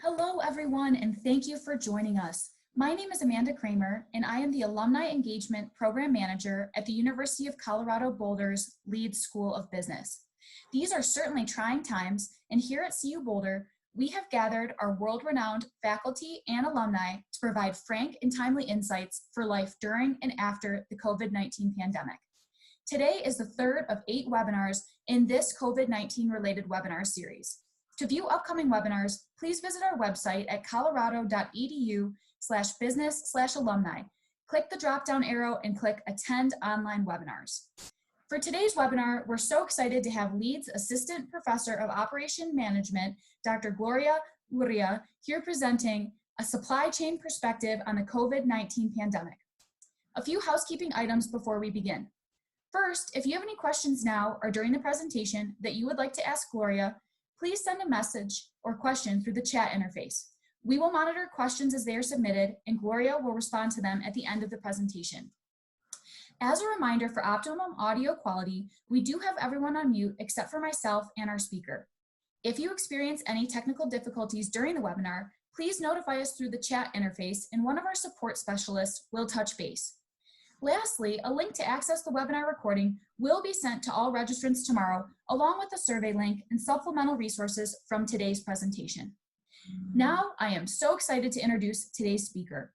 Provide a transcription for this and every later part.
Hello, everyone, and thank you for joining us. My name is Amanda Kramer, and I am the Alumni Engagement Program Manager at the University of Colorado Boulder's Leeds School of Business. These are certainly trying times, and here at CU Boulder, we have gathered our world-renowned faculty and alumni to provide frank and timely insights for life during and after the COVID-19 pandemic. Today is the third of 8 webinars in this COVID-19 related webinar series. To view upcoming webinars, please visit our website at colorado.edu/business/alumni. Click the drop-down arrow and click Attend Online Webinars. For today's webinar, we're so excited to have Leeds Assistant Professor of Operation Management, Dr. Gloria Urrea, here presenting a supply chain perspective on the COVID-19 pandemic. A few housekeeping items before we begin. First, if you have any questions now or during the presentation that you would like to ask Gloria, please send a message or question through the chat interface. We will monitor questions as they are submitted, and Gloria will respond to them at the end of the presentation. As a reminder, for optimum audio quality, we do have everyone on mute except for myself and our speaker. If you experience any technical difficulties during the webinar, please notify us through the chat interface, and one of our support specialists will touch base. Lastly, a link to access the webinar recording will be sent to all registrants tomorrow, along with a survey link and supplemental resources from today's presentation. Now, I am so excited to introduce today's speaker.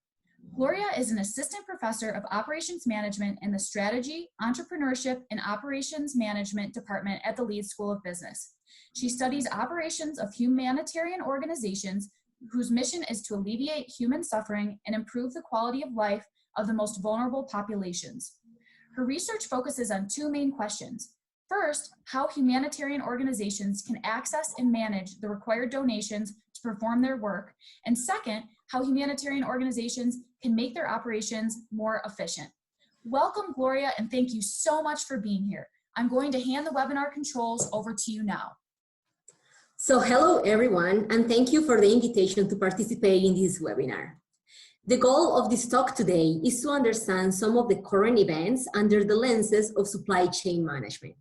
Gloria is an Assistant Professor of Operations Management in the Strategy, Entrepreneurship, and Operations Management Department at the Leeds School of Business. She studies operations of humanitarian organizations whose mission is to alleviate human suffering and improve the quality of life of the most vulnerable populations. Her research focuses on 2 main questions. First, how humanitarian organizations can access and manage the required donations to perform their work. And second, how humanitarian organizations can make their operations more efficient. Welcome, Gloria, and thank you so much for being here. I'm going to hand the webinar controls over to you now. So hello, everyone, and thank you for the invitation to participate in this webinar. The goal of this talk today is to understand some of the current events under the lenses of supply chain management.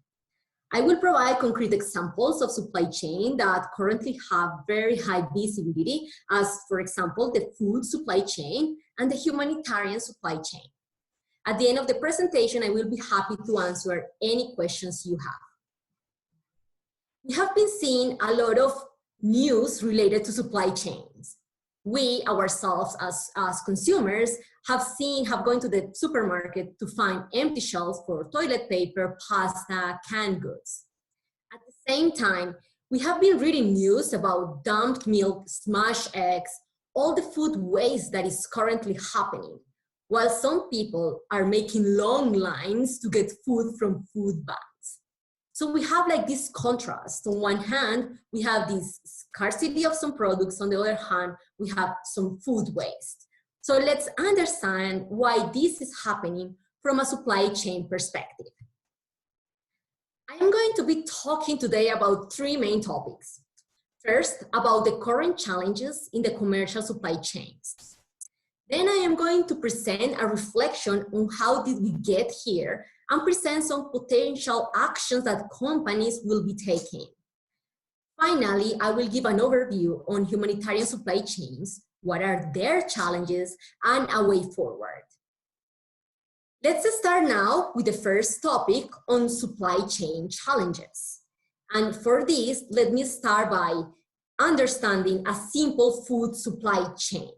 I will provide concrete examples of supply chain that currently have very high visibility, as for example, the food supply chain and the humanitarian supply chain. At the end of the presentation, I will be happy to answer any questions you have. We have been seeing a lot of news related to supply chains. We ourselves as consumers have gone to the supermarket to find empty shelves for toilet paper, pasta, canned goods. At the same time, we have been reading news about dumped milk, smashed eggs, all the food waste that is currently happening, while some people are making long lines to get food from food banks. So we have like this contrast. On one hand, we have this scarcity of some products. On the other hand, we have some food waste. So let's understand why this is happening from a supply chain perspective. I am going to be talking today about 3 main topics. First, about the current challenges in the commercial supply chains. Then I am going to present a reflection on how did we get here and present some potential actions that companies will be taking. Finally, I will give an overview on humanitarian supply chains, what are their challenges, and a way forward. Let's start now with the first topic on supply chain challenges. And for this, let me start by understanding a simple food supply chain.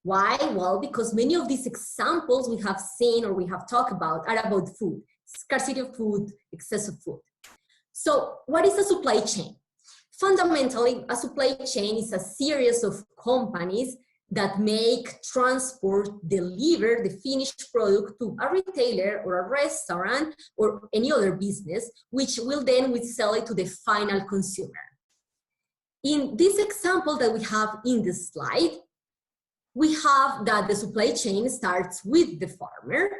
Why? Well, because many of these examples we have seen or we have talked about are about food, scarcity of food, excess of food. So what is a supply chain? Fundamentally, a supply chain is a series of companies that make, transport, deliver the finished product to a retailer or a restaurant or any other business, which will then sell it to the final consumer. In this example that we have in the slide, we have that the supply chain starts with the farmer,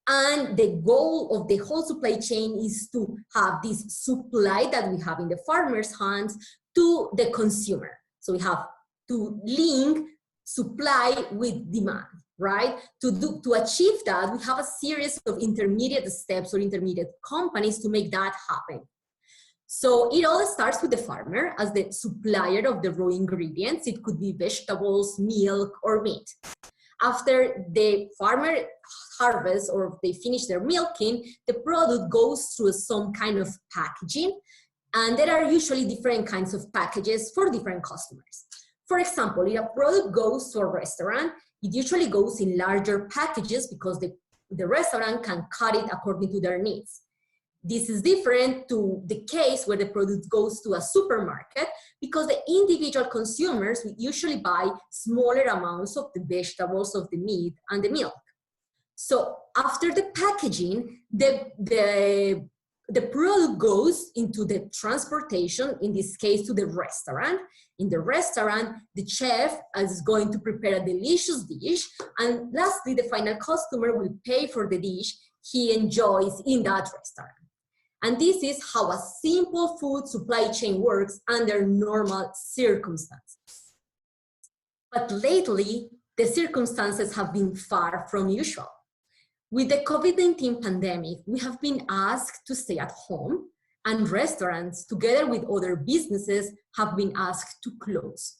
and the goal of the whole supply chain is to have this supply that we have in the farmer's hands to the consumer. So we have to link supply with demand, right? To achieve that, we have a series of intermediate steps or intermediate companies to make that happen. So it all starts with the farmer as the supplier of the raw ingredients. It could be vegetables, milk, or meat. After the farmer harvests or they finish their milking, the product goes through some kind of packaging, and there are usually different kinds of packages for different customers. For example, if a product goes to a restaurant, it usually goes in larger packages because the restaurant can cut it according to their needs. This is different to the case where the product goes to a supermarket because the individual consumers will usually buy smaller amounts of the vegetables, of the meat, and the milk. So after the packaging, the product goes into the transportation, in this case to the restaurant. In the restaurant, the chef is going to prepare a delicious dish, and lastly, the final customer will pay for the dish he enjoys in that restaurant. And this is how a simple food supply chain works under normal circumstances. But lately, the circumstances have been far from usual. With the COVID-19 pandemic, we have been asked to stay at home, and restaurants, together with other businesses, have been asked to close.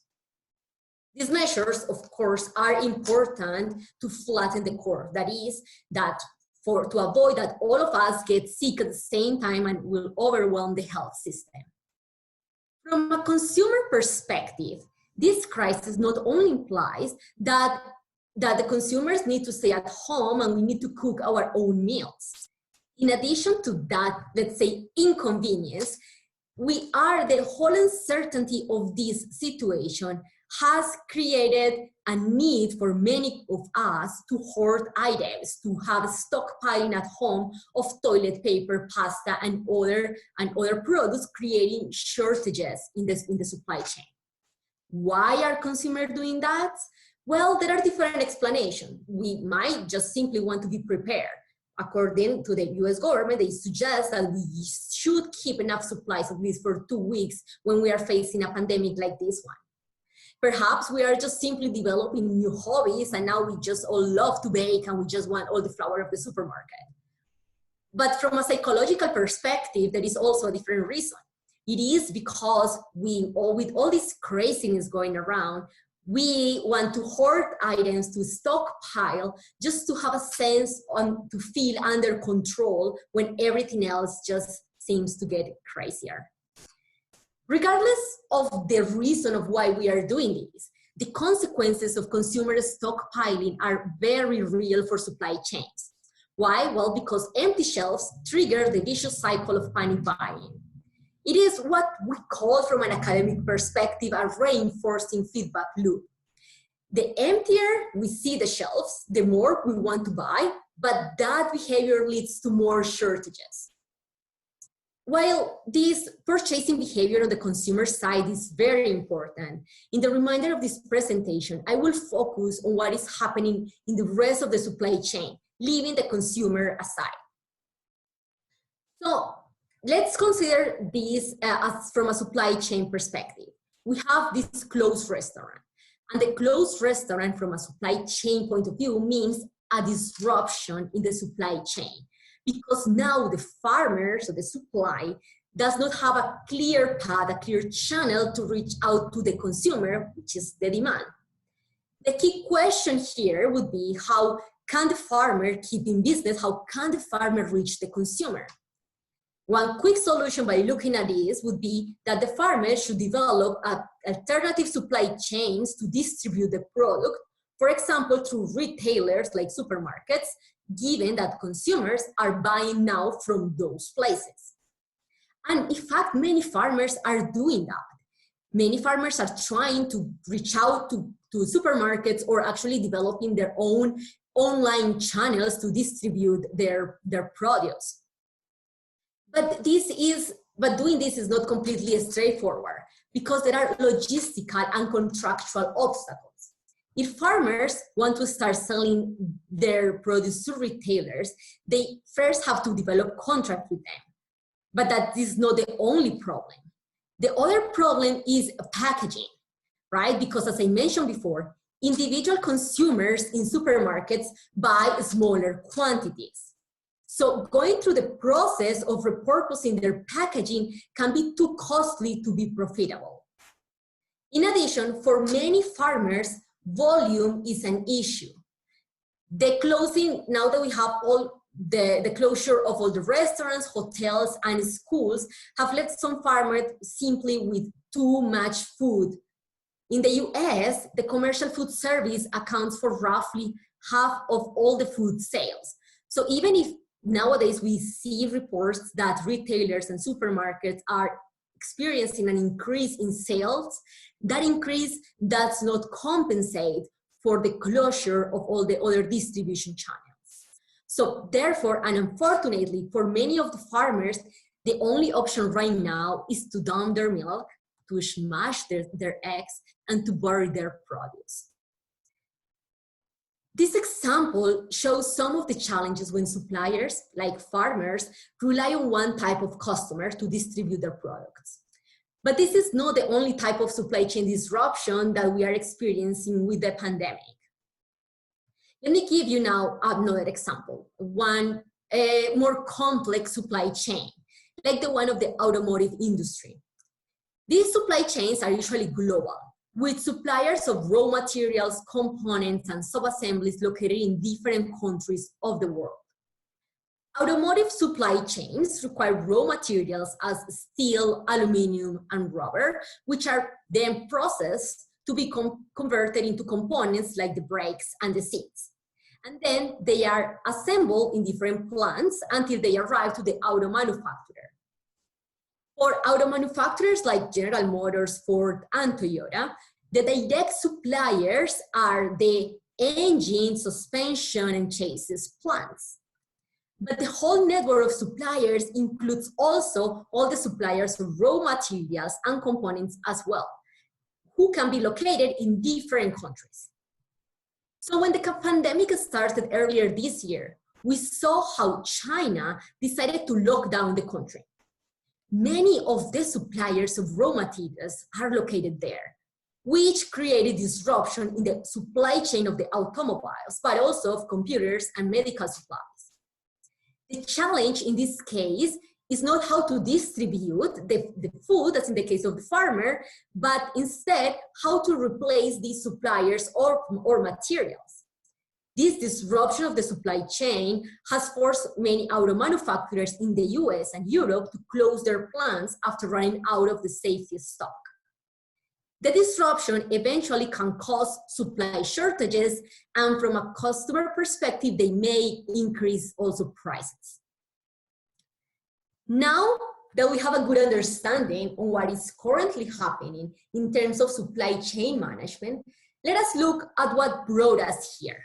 These measures, of course, are important to flatten the curve. That is, to avoid that all of us get sick at the same time and will overwhelm the health system. From a consumer perspective, this crisis not only implies that the consumers need to stay at home and we need to cook our own meals. In addition to that, let's say, inconvenience, the whole uncertainty of this situation has created a need for many of us to hoard items, to have stockpiling at home of toilet paper, pasta, and other products, creating shortages in the supply chain. Why are consumers doing that? Well, there are different explanations. We might just simply want to be prepared. According to the US government, they suggest that we should keep enough supplies at least for 2 weeks when we are facing a pandemic like this one. Perhaps we are just simply developing new hobbies and now we just all love to bake and we just want all the flour of the supermarket. But from a psychological perspective, there is also a different reason. It is because with all this craziness going around, we want to hoard items, to stockpile, just to have a sense to feel under control when everything else just seems to get crazier. Regardless of the reason of why we are doing this, the consequences of consumer stockpiling are very real for supply chains. Why? Well, because empty shelves trigger the vicious cycle of panic buying. It is what we call, from an academic perspective, a reinforcing feedback loop. The emptier we see the shelves, the more we want to buy, but that behavior leads to more shortages. While this purchasing behavior on the consumer side is very important, in the remainder of this presentation, I will focus on what is happening in the rest of the supply chain, leaving the consumer aside. So let's consider this as from a supply chain perspective. We have this closed restaurant, and the closed restaurant from a supply chain point of view means a disruption in the supply chain. Because now the farmer, so the supply, does not have a clear path, a clear channel to reach out to the consumer, which is the demand. The key question here would be, how can the farmer keep in business? How can the farmer reach the consumer? One quick solution by looking at this would be that the farmer should develop alternative supply chains to distribute the product, for example, through retailers like supermarkets, given that consumers are buying now from those places. And in fact, many farmers are doing that. Many farmers are trying to reach out to supermarkets or actually developing their own online channels to distribute their produce. But doing this is not completely straightforward because there are logistical and contractual obstacles. If farmers want to start selling their produce to retailers, they first have to develop contract with them. But that is not the only problem. The other problem is packaging, right? Because as I mentioned before, individual consumers in supermarkets buy smaller quantities. So going through the process of repurposing their packaging can be too costly to be profitable. In addition, for many farmers, volume is an issue. The closing, now that we have all the closure of all the restaurants, hotels, and schools, have left some farmers simply with too much food. In the US, the commercial food service accounts for roughly half of all the food sales. So even if nowadays we see reports that retailers and supermarkets are experiencing an increase in sales, that increase does not compensate for the closure of all the other distribution channels. So therefore, and unfortunately, for many of the farmers, the only option right now is to dump their milk, to smash their eggs, and to bury their produce. This example shows some of the challenges when suppliers, like farmers, rely on one type of customer to distribute their products. But this is not the only type of supply chain disruption that we are experiencing with the pandemic. Let me give you now another example, one more complex supply chain, like the one of the automotive industry. These supply chains are usually global, with suppliers of raw materials, components, and sub-assemblies located in different countries of the world. Automotive supply chains require raw materials as steel, aluminum, and rubber, which are then processed to be converted into components like the brakes and the seats. And then they are assembled in different plants until they arrive to the auto manufacturer. For auto manufacturers like General Motors, Ford, and Toyota, the direct suppliers are the engine, suspension, and chassis plants. But the whole network of suppliers includes also all the suppliers of raw materials and components as well, who can be located in different countries. So when the pandemic started earlier this year, we saw how China decided to lock down the country. Many of the suppliers of raw materials are located there, which created disruption in the supply chain of the automobiles, but also of computers and medical supplies. The challenge in this case is not how to distribute the food, as in the case of the farmer, but instead how to replace these suppliers or materials. This disruption of the supply chain has forced many auto manufacturers in the US and Europe to close their plants after running out of the safety stock. The disruption eventually can cause supply shortages, and from a customer perspective, they may increase also prices. Now that we have a good understanding on what is currently happening in terms of supply chain management, let us look at what brought us here.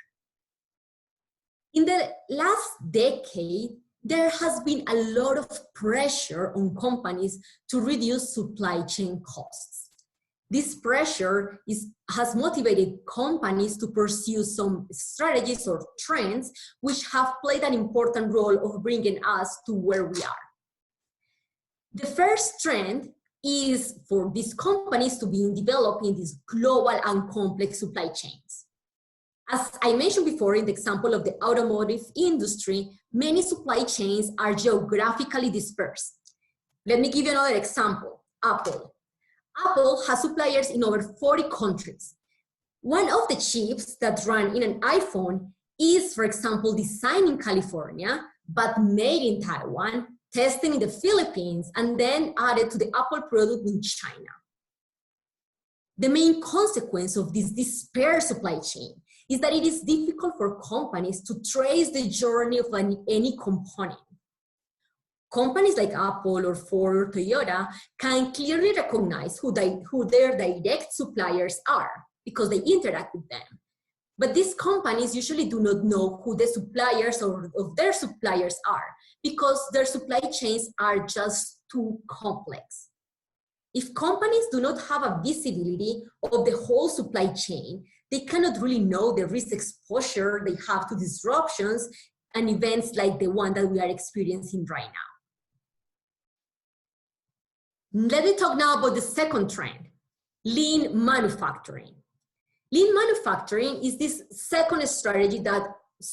In the last decade, there has been a lot of pressure on companies to reduce supply chain costs. This pressure has motivated companies to pursue some strategies or trends which have played an important role of bringing us to where we are. The first trend is for these companies to be developing these global and complex supply chains. As I mentioned before in the example of the automotive industry, many supply chains are geographically dispersed. Let me give you another example, Apple. Apple has suppliers in over 40 countries. One of the chips that run in an iPhone is, for example, designed in California, but made in Taiwan, tested in the Philippines, and then added to the Apple product in China. The main consequence of this dispersed supply chain is that it is difficult for companies to trace the journey of any component. Companies like Apple or Ford or Toyota can clearly recognize who their direct suppliers are because they interact with them. But these companies usually do not know who the suppliers of their suppliers are because their supply chains are just too complex. If companies do not have a visibility of the whole supply chain, they cannot really know the risk exposure they have to disruptions and events like the one that we are experiencing right now. Let me talk now about the second trend, lean manufacturing. Lean manufacturing is this second strategy that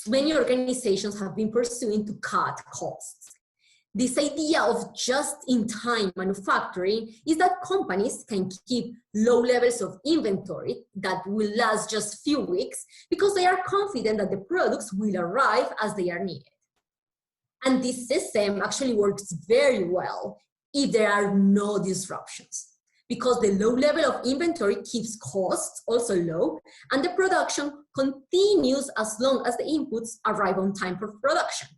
many organizations have been pursuing to cut costs. This idea of just-in-time manufacturing is that companies can keep low levels of inventory that will last just few weeks because they are confident that the products will arrive as they are needed. And this system actually works very well if there are no disruptions, because the low level of inventory keeps costs also low, and the production continues as long as the inputs arrive on time for production.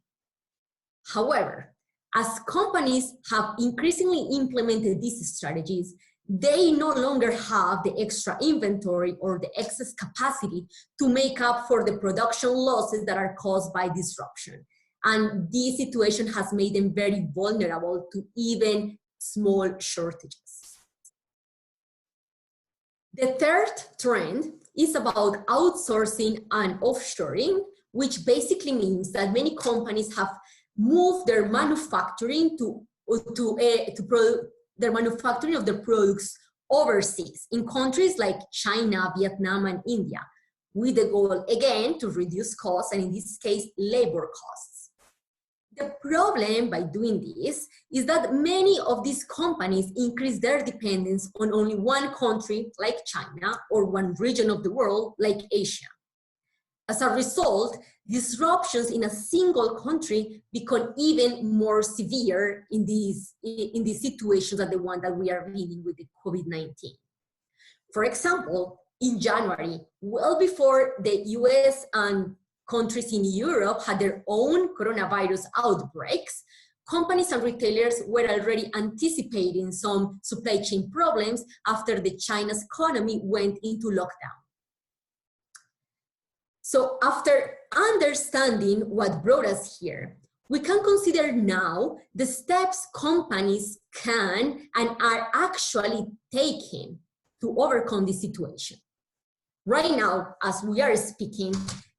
However, as companies have increasingly implemented these strategies, they no longer have the extra inventory or the excess capacity to make up for the production losses that are caused by disruption. And this situation has made them very vulnerable to even small shortages. The third trend is about outsourcing and offshoring, which basically means that many companies have moved their manufacturing their manufacturing of their products overseas in countries like China, Vietnam, and India, with the goal again to reduce costs, and in this case, labor costs. The problem by doing this is that many of these companies increase their dependence on only one country like China or one region of the world like Asia. As a result, disruptions in a single country become even more severe in these situations than the one that we are living with the COVID-19. For example, in January, well before the US and countries in Europe had their own coronavirus outbreaks, companies and retailers were already anticipating some supply chain problems after China's economy went into lockdown. So after understanding what brought us here, we can consider now the steps companies can and are actually taking to overcome this situation. Right now, as we are speaking,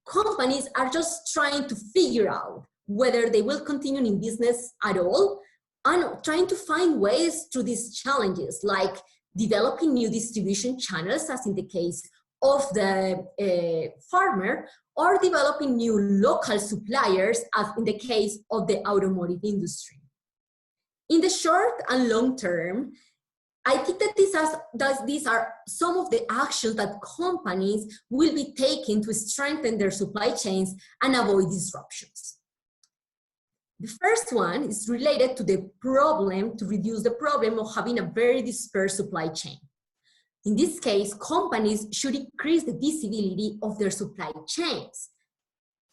companies are just trying to figure out whether they will continue in business at all and trying to find ways through these challenges, like developing new distribution channels, as in the case of the farmer, or developing new local suppliers, as in the case of the automotive industry. In the short and long term, I think that these are some of the actions that companies will be taking to strengthen their supply chains and avoid disruptions. The first one is related to the problem, to reduce the problem of having a very dispersed supply chain. In this case, companies should increase the visibility of their supply chains.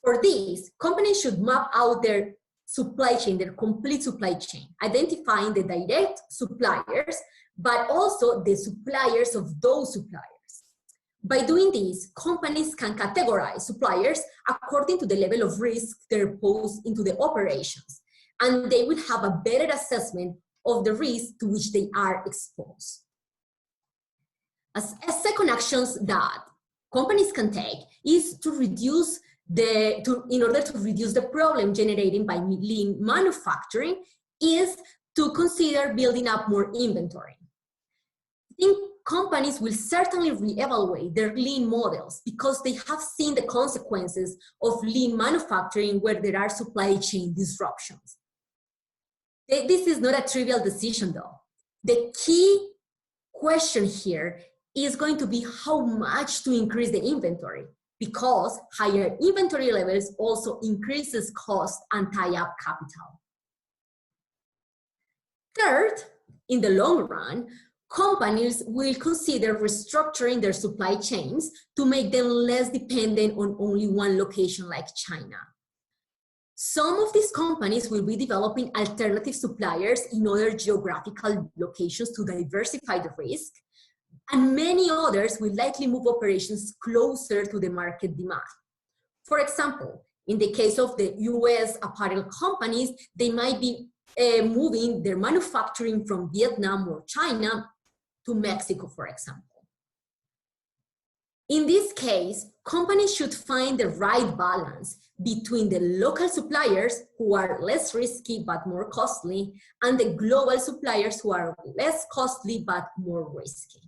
For this, companies should map out their supply chain, their complete supply chain, identifying the direct suppliers, but also the suppliers of those suppliers. By doing this, companies can categorize suppliers according to the level of risk they're posed into the operations, and they will have a better assessment of the risk to which they are exposed. As second actions that companies can take is to reduce in order to reduce the problem generated by lean manufacturing, is to consider building up more inventory. I think companies will certainly reevaluate their lean models because they have seen the consequences of lean manufacturing where there are supply chain disruptions. This is not a trivial decision though. The key question here is going to be how much to increase the inventory, because higher inventory levels also increases cost and tie up capital. Third, in the long run, companies will consider restructuring their supply chains to make them less dependent on only one location like China. Some of these companies will be developing alternative suppliers in other geographical locations to diversify the risk, and many others will likely move operations closer to the market demand. For example, in the case of the US apparel companies, they might be moving their manufacturing from Vietnam or China to Mexico, for example. In this case, companies should find the right balance between the local suppliers who are less risky but more costly and the global suppliers who are less costly but more risky.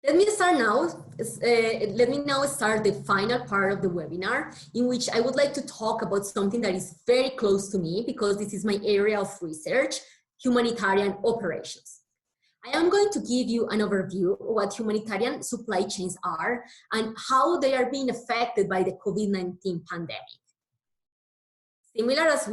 Let me start now let me now start the final part of the webinar, in which I would like to talk about something that is very close to me because this is my area of research, humanitarian operations. I am going to give you an overview of what humanitarian supply chains are and how they are being affected by the COVID-19 pandemic. Similar as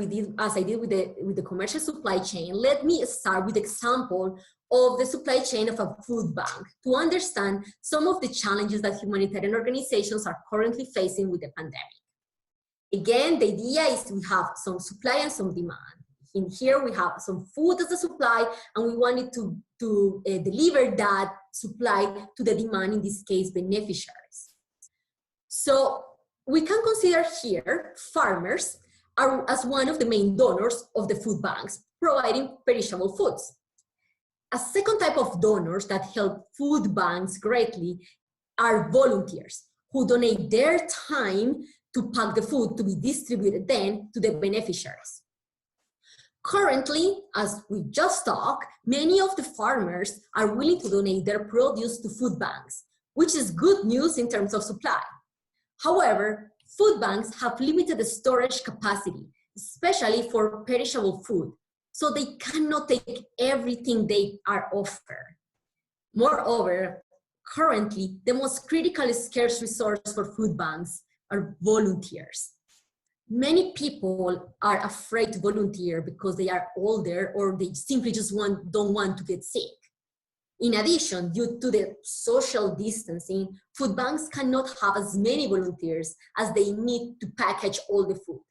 I did with the commercial supply chain, let me start with an example of the supply chain of a food bank to understand some of the challenges that humanitarian organizations are currently facing with the pandemic. Again, the idea is we have some supply and some demand. In here, we have some food as a supply, and we wanted to deliver that supply to the demand, in this case, beneficiaries. So we can consider here farmers as one of the main donors of the food banks, providing perishable foods. A second type of donors that help food banks greatly are volunteers who donate their time to pack the food to be distributed then to the beneficiaries. Currently, as we just talked, many of the farmers are willing to donate their produce to food banks, which is good news in terms of supply. However, food banks have limited storage capacity, especially for perishable food, so they cannot take everything they are offered. Moreover, currently, the most critical scarce resource for food banks are volunteers. Many people are afraid to volunteer because they are older or they simply just don't want to get sick. In addition, due to the social distancing, food banks cannot have as many volunteers as they need to package all the food.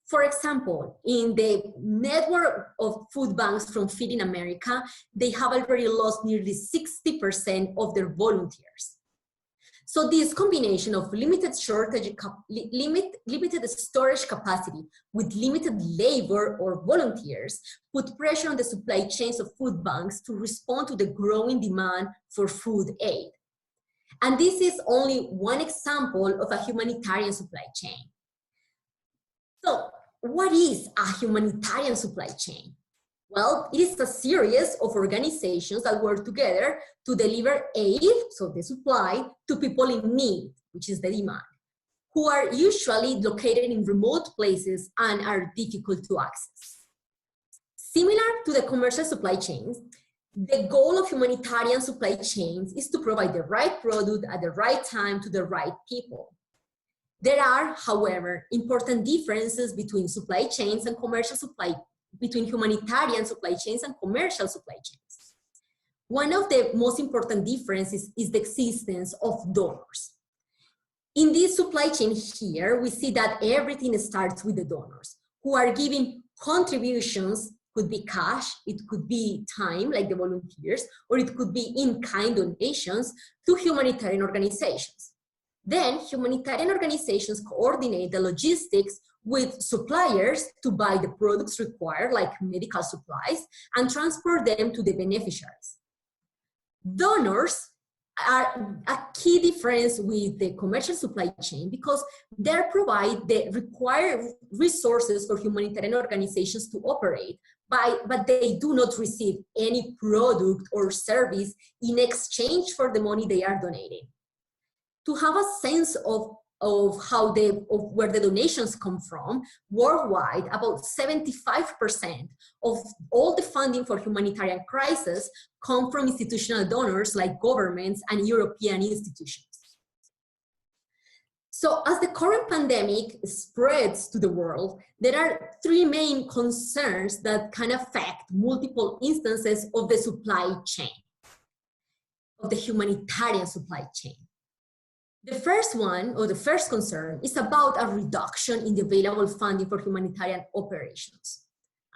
For example, in the network of food banks from Feeding America, they have already lost nearly 60% of their volunteers. So this combination of limited storage capacity with limited labor or volunteers put pressure on the supply chains of food banks to respond to the growing demand for food aid. And this is only one example of a humanitarian supply chain. So what is a humanitarian supply chain? Well, it is a series of organizations that work together to deliver aid, so the supply, to people in need, which is the demand, who are usually located in remote places and are difficult to access. Similar to the commercial supply chains, the goal of humanitarian supply chains is to provide the right product at the right time to the right people. There are, however, important differences between supply chains and commercial supply between humanitarian supply chains and commercial supply chains. One of the most important differences is the existence of donors. In this supply chain here, we see that everything starts with the donors who are giving contributions, could be cash, it could be time, like the volunteers, or it could be in-kind donations to humanitarian organizations. Then humanitarian organizations coordinate the logistics with suppliers to buy the products required, like medical supplies, and transport them to the beneficiaries. Donors are a key difference with the commercial supply chain because they provide the required resources for humanitarian organizations to operate, but they do not receive any product or service in exchange for the money they are donating. To have a sense of where the donations come from, worldwide, about 75% of all the funding for humanitarian crises come from institutional donors like governments and European institutions. So as the current pandemic spreads to the world, there are three main concerns that can affect multiple instances of the supply chain, of the humanitarian supply chain. The first one, or the first concern, is about a reduction in the available funding for humanitarian operations.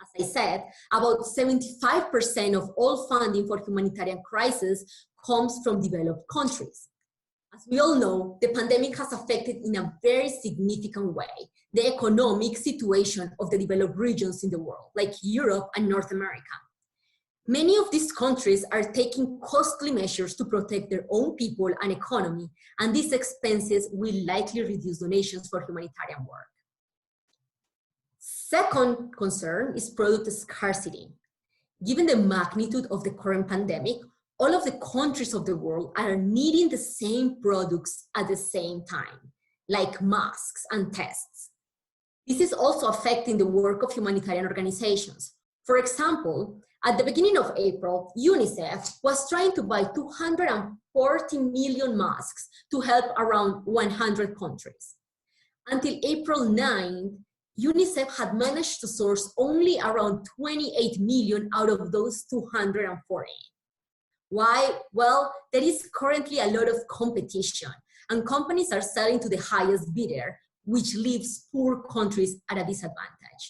As I said, about 75% of all funding for humanitarian crises comes from developed countries. As we all know, the pandemic has affected in a very significant way the economic situation of the developed regions in the world, like Europe and North America. Many of these countries are taking costly measures to protect their own people and economy, and these expenses will likely reduce donations for humanitarian work. Second concern is product scarcity. Given the magnitude of the current pandemic, all of the countries of the world are needing the same products at the same time, like masks and tests. This is also affecting the work of humanitarian organizations. For example, at the beginning of April, UNICEF was trying to buy 240 million masks to help around 100 countries. Until April 9th, UNICEF had managed to source only around 28 million out of those 240. Why? Well, there is currently a lot of competition, and companies are selling to the highest bidder, which leaves poor countries at a disadvantage.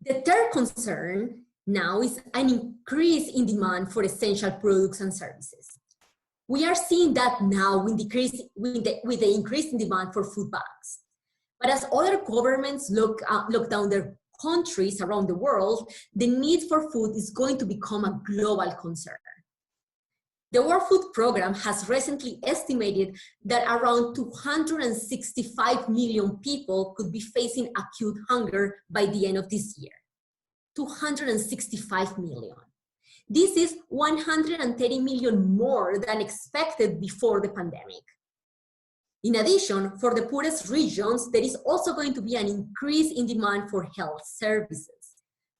The third concern now is an increase in demand for essential products and services. We are seeing that now with the increase in demand for food banks. But as other governments lock down their countries around the world, the need for food is going to become a global concern. The World Food Programme has recently estimated that around 265 million people could be facing acute hunger by the end of this year. 265 million. This is 130 million more than expected before the pandemic. In addition, for the poorest regions, there is also going to be an increase in demand for health services.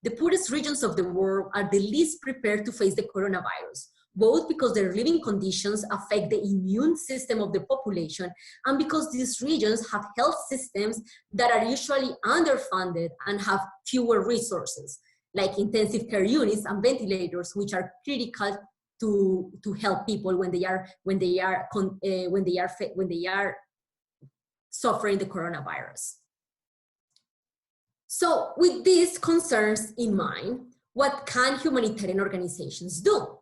The poorest regions of the world are the least prepared to face the coronavirus, both because their living conditions affect the immune system of the population and because these regions have health systems that are usually underfunded and have fewer resources, like intensive care units and ventilators, which are critical to help people when they are suffering the coronavirus. So with these concerns in mind, what can humanitarian organizations do?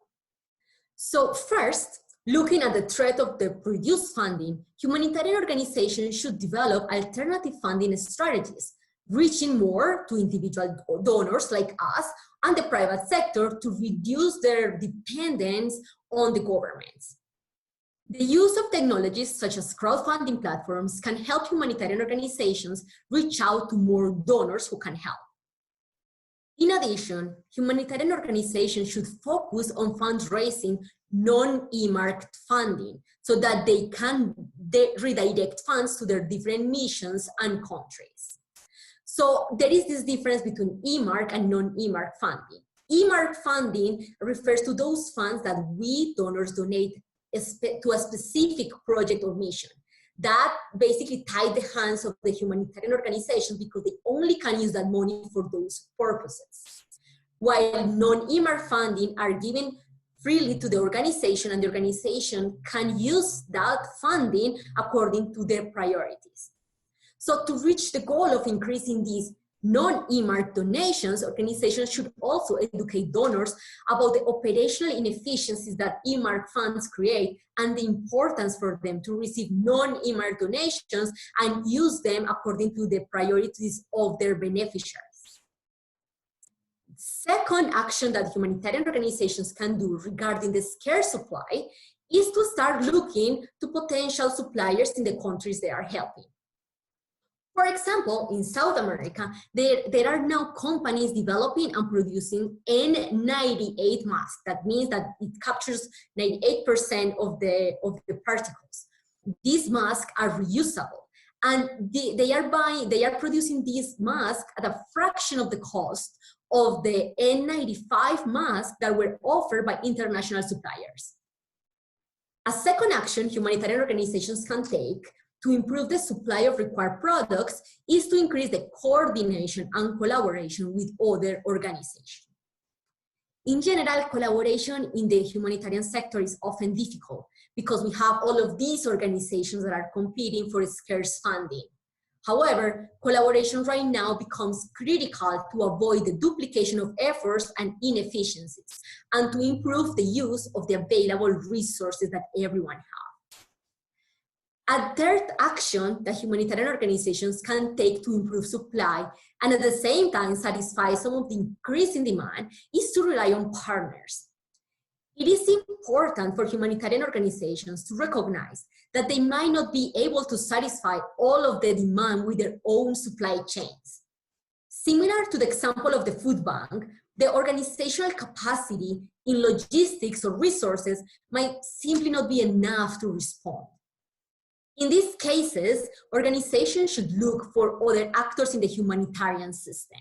So first, looking at the threat of the reduced funding, humanitarian organizations should develop alternative funding strategies, reaching more to individual donors like us and the private sector to reduce their dependence on the governments. The use of technologies such as crowdfunding platforms can help humanitarian organizations reach out to more donors who can help. In addition, humanitarian organizations should focus on fundraising non-earmarked funding so that they can redirect funds to their different missions and countries. So there is this difference between earmarked and non-earmarked funding. Earmarked funding refers to those funds that we donors donate to a specific project or mission. That basically tie the hands of the humanitarian organizations because they only can use that money for those purposes. While non-earmarked funding are given freely to the organization, and the organization can use that funding according to their priorities. So to reach the goal of increasing these non-earmarked donations, organizations should also educate donors about the operational inefficiencies that earmarked funds create and the importance for them to receive non-earmarked donations and use them according to the priorities of their beneficiaries. Second action that humanitarian organizations can do regarding the scarce supply is to start looking to potential suppliers in the countries they are helping. For example, in South America, there are now companies developing and producing N98 masks. That means that it captures 98% of the particles. These masks are reusable, and they are producing these masks at a fraction of the cost of the N95 masks that were offered by international suppliers. A second action humanitarian organizations can take to improve the supply of required products is to increase the coordination and collaboration with other organizations. In general, collaboration in the humanitarian sector is often difficult because we have all of these organizations that are competing for scarce funding. However, collaboration right now becomes critical to avoid the duplication of efforts and inefficiencies and to improve the use of the available resources that everyone has. A third action that humanitarian organizations can take to improve supply and at the same time satisfy some of the increase in demand is to rely on partners. It is important for humanitarian organizations to recognize that they might not be able to satisfy all of the demand with their own supply chains. Similar to the example of the food bank, the organizational capacity in logistics or resources might simply not be enough to respond. In these cases, organizations should look for other actors in the humanitarian system.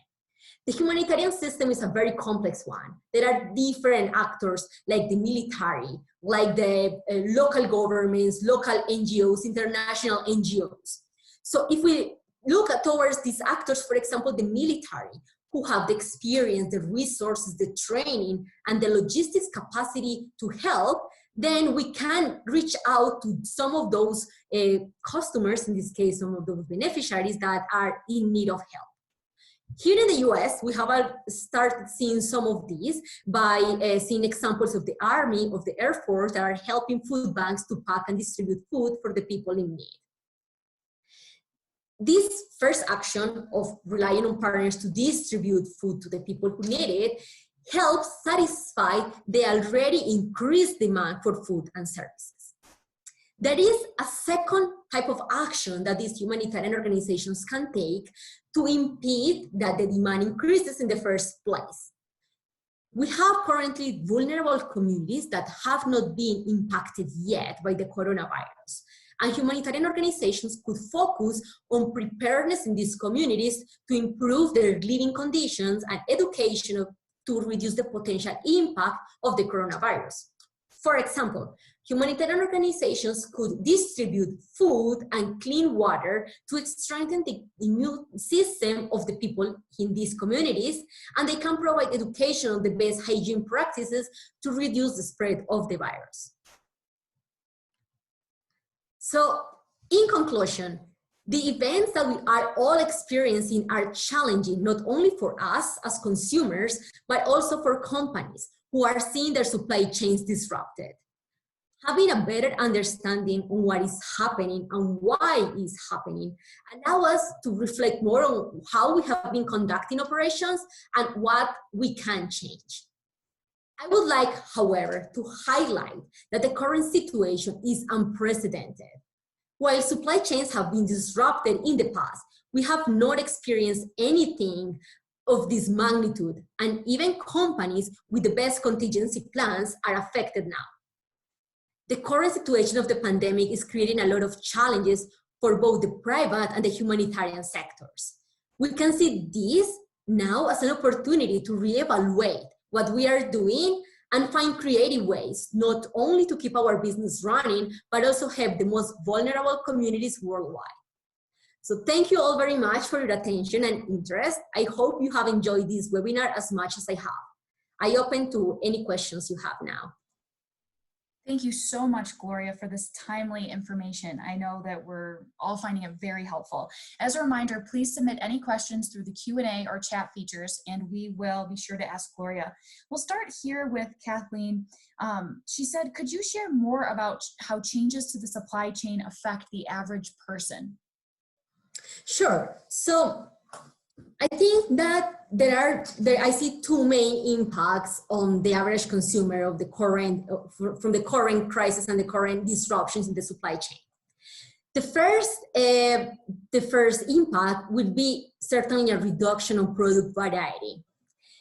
The humanitarian system is a very complex one. There are different actors like the military, like the local governments, local NGOs, international NGOs. So if we look towards these actors, for example, the military, who have the experience, the resources, the training, and the logistics capacity to help, then we can reach out to some of those customers, in this case, some of those beneficiaries that are in need of help. Here in the US, we have started seeing some of these by seeing examples of the Army, of the Air Force that are helping food banks to pack and distribute food for the people in need. This first action of relying on partners to distribute food to the people who need it helps satisfy the already increased demand for food and services. There is a second type of action that these humanitarian organizations can take to impede that the demand increases in the first place. We have currently vulnerable communities that have not been impacted yet by the coronavirus. And humanitarian organizations could focus on preparedness in these communities to improve their living conditions and education to reduce the potential impact of the coronavirus. For example, humanitarian organizations could distribute food and clean water to strengthen the immune system of the people in these communities, and they can provide education on the best hygiene practices to reduce the spread of the virus. So, in conclusion, the events that we are all experiencing are challenging, not only for us as consumers, but also for companies who are seeing their supply chains disrupted. Having a better understanding on what is happening and why it's happening allow us to reflect more on how we have been conducting operations and what we can change. I would like, however, to highlight that the current situation is unprecedented. While supply chains have been disrupted in the past, we have not experienced anything of this magnitude, and even companies with the best contingency plans are affected now. The current situation of the pandemic is creating a lot of challenges for both the private and the humanitarian sectors. We can see this now as an opportunity to reevaluate what we are doing and find creative ways, not only to keep our business running, but also help the most vulnerable communities worldwide. So thank you all very much for your attention and interest. I hope you have enjoyed this webinar as much as I have. I open to any questions you have now. Thank you so much, Gloria, for this timely information. I know that we're all finding it very helpful. As a reminder, please submit any questions through the Q&A or chat features, and we will be sure to ask Gloria. We'll start here with Kathleen. She said, could you share more about how changes to the supply chain affect the average person? Sure. So I think that I see two main impacts on the average consumer of the current, from the current crisis and the current disruptions in the supply chain. The first impact would be certainly a reduction of product variety.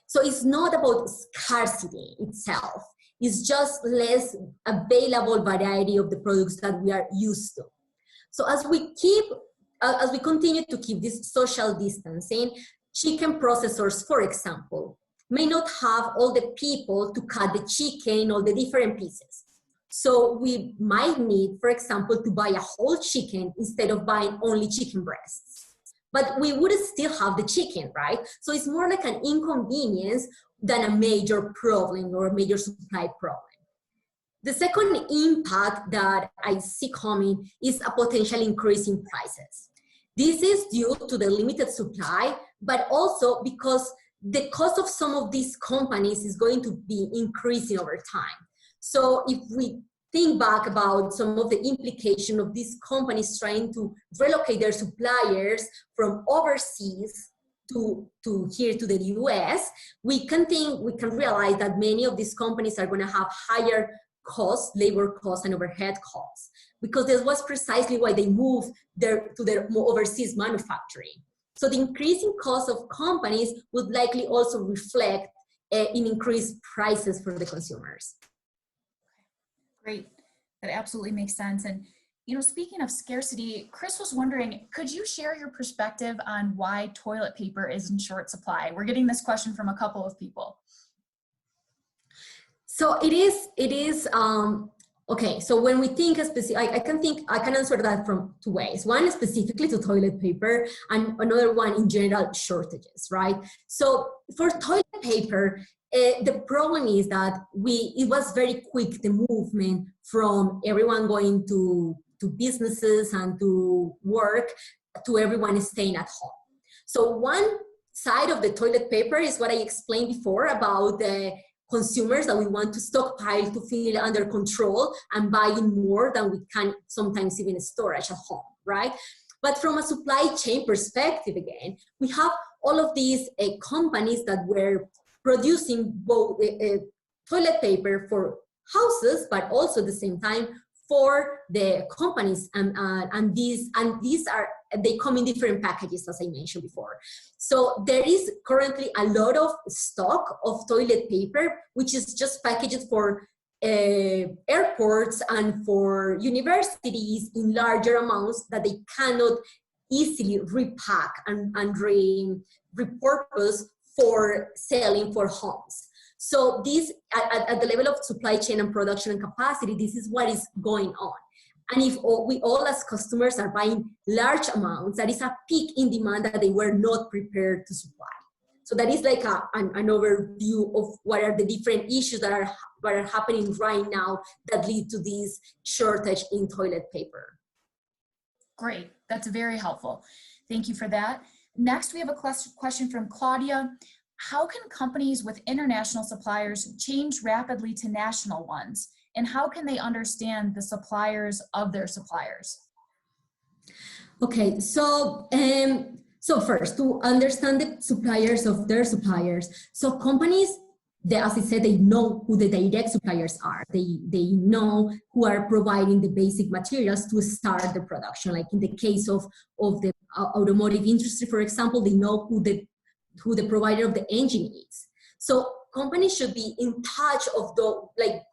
So it's not about scarcity itself. It's just less available variety of the products that we are used to. So as we continue to keep this social distancing, chicken processors, for example, may not have all the people to cut the chicken, all the different pieces. So we might need, for example, to buy a whole chicken instead of buying only chicken breasts. But we would still have the chicken, right? So it's more like an inconvenience than a major problem or a major supply problem. The second impact that I see coming is a potential increase in prices. This is due to the limited supply, but also because the cost of some of these companies is going to be increasing over time. So if we think back about some of the implication of these companies trying to relocate their suppliers from overseas to here to the US, we can realize that many of these companies are going to have higher costs, labor costs, and overhead costs, because this was precisely why they moved to their overseas manufacturing. So the increasing cost of companies would likely also reflect in increased prices for the consumers. Great. That absolutely makes sense. And, you know, speaking of scarcity, Chris was wondering, could you share your perspective on why toilet paper is in short supply? We're getting this question from a couple of people. So it is, okay, so when we think I can answer that from two ways. One specifically to toilet paper and another one in general shortages, right? So for toilet paper, the problem is that it was very quick, the movement from everyone going to businesses and to work to everyone staying at home. So one side of the toilet paper is what I explained before about the consumers that we want to stockpile to feel under control and buying more than we can sometimes even storage at home, right? But from a supply chain perspective, again, we have all of these companies that were producing both toilet paper for houses, but also at the same time for the companies, and these are, they come in different packages, as I mentioned before. So there is currently a lot of stock of toilet paper, which is just packaged for airports and for universities in larger amounts that they cannot easily repack and repurpose for selling for homes. So this, at the level of supply chain and production and capacity, this is what is going on. And if we all as customers are buying large amounts, that is a peak in demand that they were not prepared to supply. So that is like an overview of what are the different issues that are happening right now that lead to this shortage in toilet paper. Great, that's very helpful. Thank you for that. Next, we have a question from Claudia. How can companies with international suppliers change rapidly to national ones? And how can they understand the suppliers of their suppliers? Okay, so first, to understand the suppliers of their suppliers. So companies, as I said, they know who the direct suppliers are. They know who are providing the basic materials to start the production. Like in the case of the automotive industry, for example, they know who the provider of the engine is. So companies should be in touch of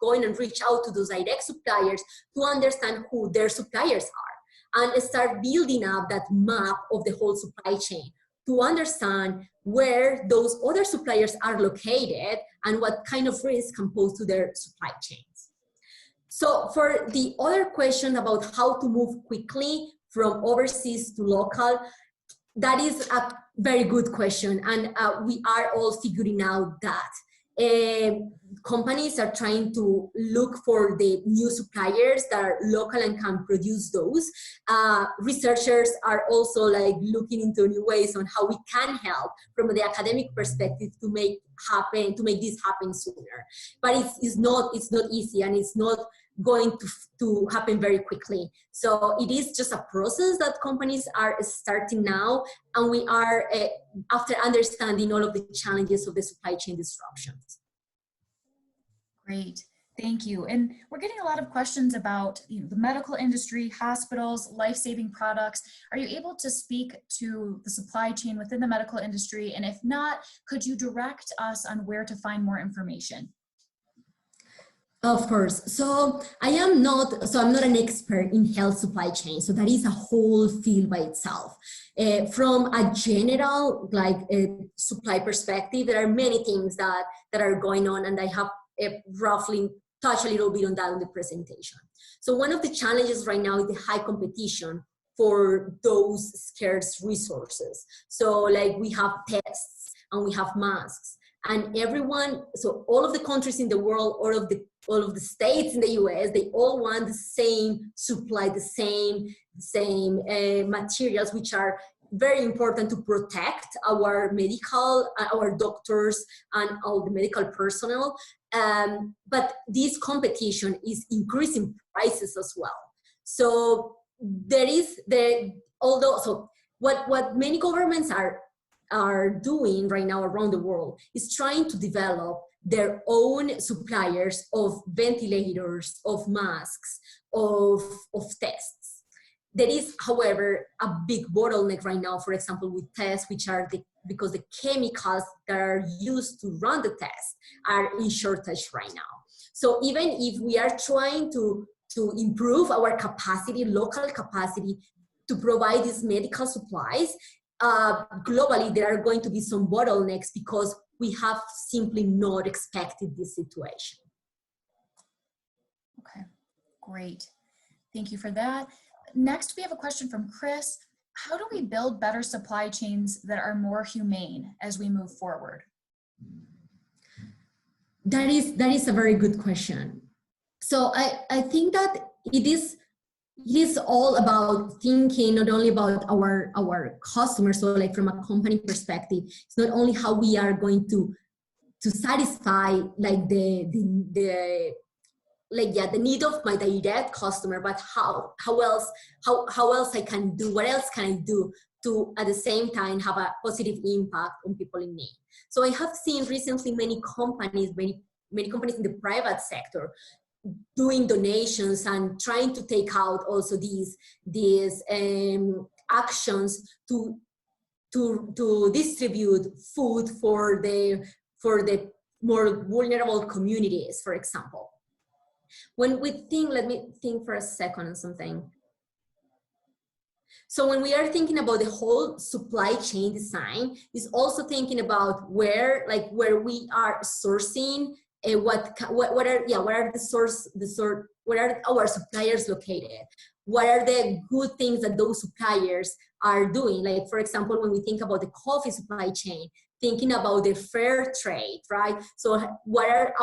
going and reach out to those direct suppliers to understand who their suppliers are and start building up that map of the whole supply chain to understand where those other suppliers are located and what kind of risk can pose to their supply chains. So for the other question about how to move quickly from overseas to local, that is a very good question, and we are all figuring out that. Companies are trying to look for the new suppliers that are local and can produce those. Researchers are also like looking into new ways on how we can help from the academic perspective to make this happen sooner. But it's not easy, and it's not going to happen very quickly. So it is just a process that companies are starting now, and we are after understanding all of the challenges of the supply chain disruptions. Great, thank you. And we're getting a lot of questions about the medical industry, hospitals, life-saving products. Are you able to speak to the supply chain within the medical industry? And if not, could you direct us on where to find more information? Of course. So I'm not an expert in health supply chain. So that is a whole field by itself. From a general supply perspective, there are many things that are going on, and I have roughly touched a little bit on that in the presentation. So one of the challenges right now is the high competition for those scarce resources. So like we have tests and we have masks, and so all of the countries in the world, all of the states in the US, they all want the same supply, the same materials, which are very important to protect our doctors and all the medical personnel. But this competition is increasing prices as well. So what many governments are doing right now around the world is trying to develop their own suppliers of ventilators, of masks, of tests. There is, however, a big bottleneck right now, for example, with tests, which are because the chemicals that are used to run the test are in shortage right now. So even if we are trying to improve our capacity, local capacity, to provide these medical supplies, globally, there are going to be some bottlenecks because we have simply not expected this situation. Okay, great. Thank you for that. Next, we have a question from Chris. How do we build better supply chains that are more humane as we move forward? That is a very good question. So I think that it is all about thinking not only about our customers, so like from a company perspective, it's not only how we are going to satisfy like the need of my direct customer, but how else I can do, what else can I do to at the same time have a positive impact on people in need. So I have seen recently many companies in the private sector doing donations and trying to take out also these actions to distribute food for the more vulnerable communities, for example. When we think, let me think for a second on something. So when we are thinking about the whole supply chain design, is also thinking about where we are sourcing, what are our suppliers located? What are the good things that those suppliers are doing? Like, for example, when we think about the coffee supply chain, thinking about the fair trade, right? So what are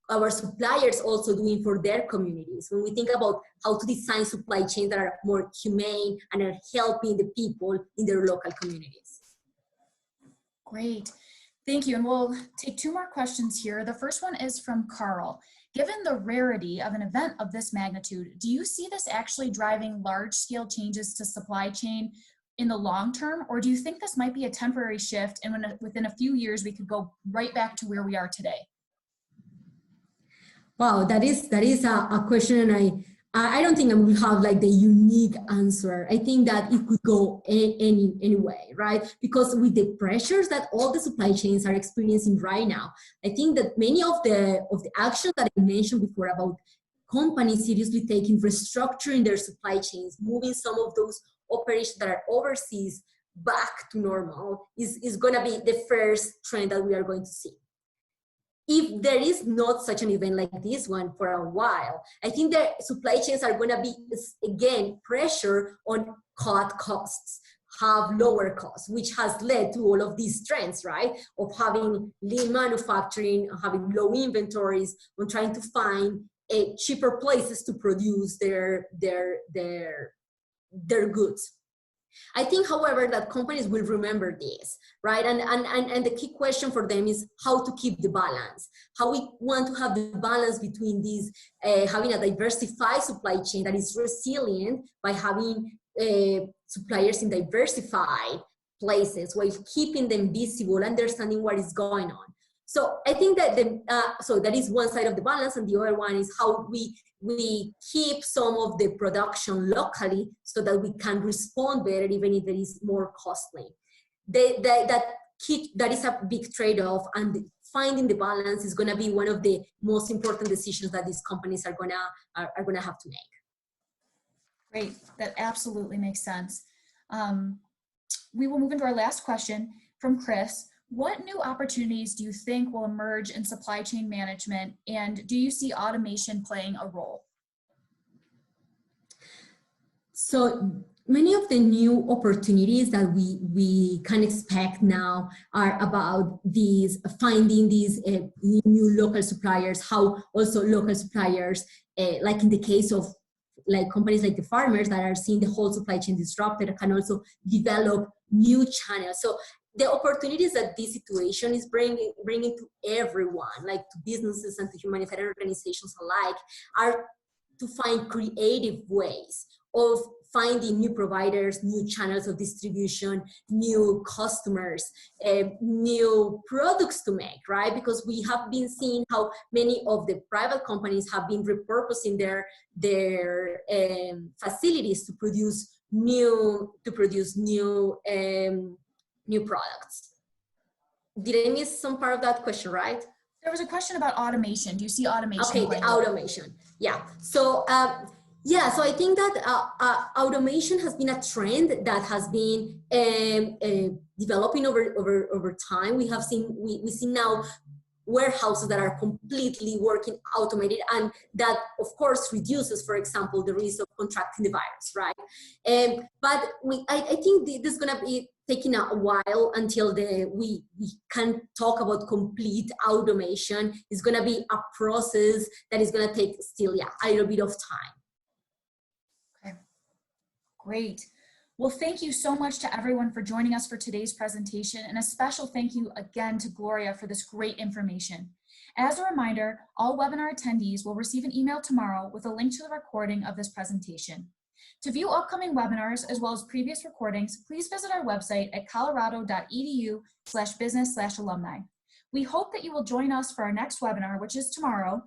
our suppliers also doing for their communities? When we think about how to design supply chains that are more humane and are helping the people in their local communities. Great, thank you. And we'll take two more questions here. The first one is from Carl. Given the rarity of an event of this magnitude, do you see this actually driving large-scale changes to supply chain in the long term, or do you think this might be a temporary shift and within a few years we could go right back to where we are today? Wow, that is a question, and I don't think I will have like the unique answer. I think that it could go any way, right? Because with the pressures that all the supply chains are experiencing right now, I think that many of the actions that I mentioned before about companies seriously taking restructuring their supply chains, moving some of those operations that are overseas back to normal is going to be the first trend that we are going to see. If there is not such an event like this one for a while, I think the supply chains are going to be, again, pressure on cut costs, have lower costs, which has led to all of these trends, right? Of having lean manufacturing, having low inventories, on trying to find cheaper places to produce their goods. I think, however, that companies will remember this, right? And the key question for them is how to keep the balance, how we want to have the balance between these, having a diversified supply chain that is resilient by having suppliers in diversified places, while keeping them visible, understanding what is going on. So I think that so that is one side of the balance, and the other one is how we keep some of the production locally so that we can respond better, even if it is more costly. That is a big trade-off, and finding the balance is going to be one of the most important decisions that these companies are gonna have to make. Great, that absolutely makes sense. We will move into our last question from Chris. What new opportunities do you think will emerge in supply chain management, and do you see automation playing a role? So many of the new opportunities that we can expect now are about finding these new local suppliers, how also local suppliers, like in the case of like companies like the farmers that are seeing the whole supply chain disrupted, can also develop new channels. So the opportunities that this situation is bringing to everyone, like to businesses and to humanitarian organizations alike, are to find creative ways of finding new providers, new channels of distribution, new customers, new products to make, right? Because we have been seeing how many of the private companies have been repurposing their facilities to produce new products. Did I miss some part of that question, right? There was a question about automation. Do you see automation? Okay, the automation. Yeah. So so I think that automation has been a trend that has been developing over time. We see now warehouses that are completely working automated, and that of course reduces, for example, the risk of contracting the virus, right? But I think this is gonna be taking a while until we can talk about complete automation. It's gonna be a process that is gonna take still, a little bit of time. Okay, great. Well, thank you so much to everyone for joining us for today's presentation, and a special thank you again to Gloria for this great information. As a reminder, all webinar attendees will receive an email tomorrow with a link to the recording of this presentation. To view upcoming webinars as well as previous recordings, please visit our website at colorado.edu/business/alumni. We hope that you will join us for our next webinar, which is tomorrow,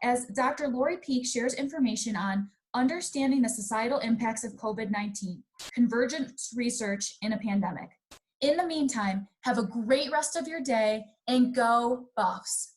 as Dr. Lori Peak shares information on understanding the societal impacts of COVID-19, convergence research in a pandemic. In the meantime, have a great rest of your day and go Buffs.